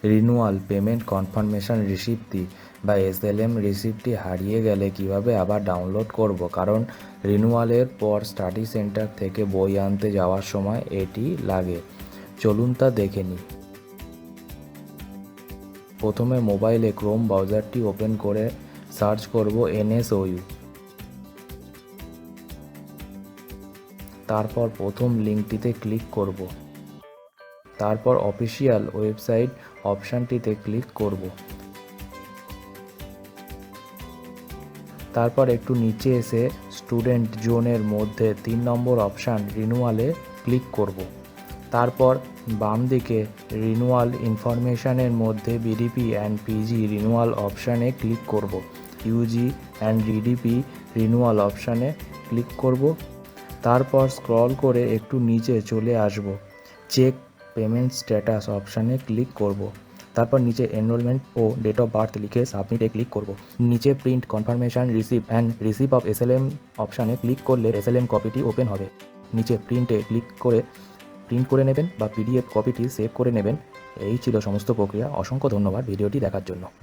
Renewal payment confirmation রিসিপ্টটি বা SLM রিসিপ্টটি হারিয়ে গেলে কিভাবে আবার ডাউনলোড করব, কারণ রিনিউয়ালের পর স্টাডি সেন্টার থেকে বই আনতে যাওয়ার সময় এটি লাগে। চলুন তা দেখে নিই। প্রথমে মোবাইলে ক্রোম ব্রাউজারটি ওপেন করে সার্চ করব NSOU। তারপর প্রথম লিঙ্কটিতে ক্লিক করব। তারপর অফিসিয়াল ওয়েবসাইট অপশানটিতে ক্লিক করব। তারপর একটু নিচে এসে স্টুডেন্ট জোনের মধ্যে 3 নম্বর অপশান রিনিউয়ালে ক্লিক করব। তারপর বাম দিকে রিনিউয়াল ইনফরমেশনের মধ্যে বিডিপি অ্যান্ড পিজি রিনিউয়াল অপশানে ক্লিক করব। ইউজি অ্যান্ড ডিডিপি রিনিউয়াল অপশানে ক্লিক করব। তারপর স্ক্রল করে একটু নিচে চলে আসব। চেক পেমেন্ট স্ট্যাটাস অপশানে ক্লিক করব। তারপর নিচে এনরোলমেন্ট ও ডেট অফ বার্থ লিখে সাবমিটে ক্লিক করব। নিচে print confirmation receipt and receipt of SLM অপশানে ক্লিক করলে এসএলএম কপিটি ওপেন হবে। নিচে প্রিন্টে ক্লিক করে প্রিন্ট করে নেবেন বা পিডিএফ কপিটি সেভ করে নেবেন। এই ছিল সমস্ত প্রক্রিয়া। অসংখ্য ধন্যবাদ ভিডিওটি দেখার জন্য।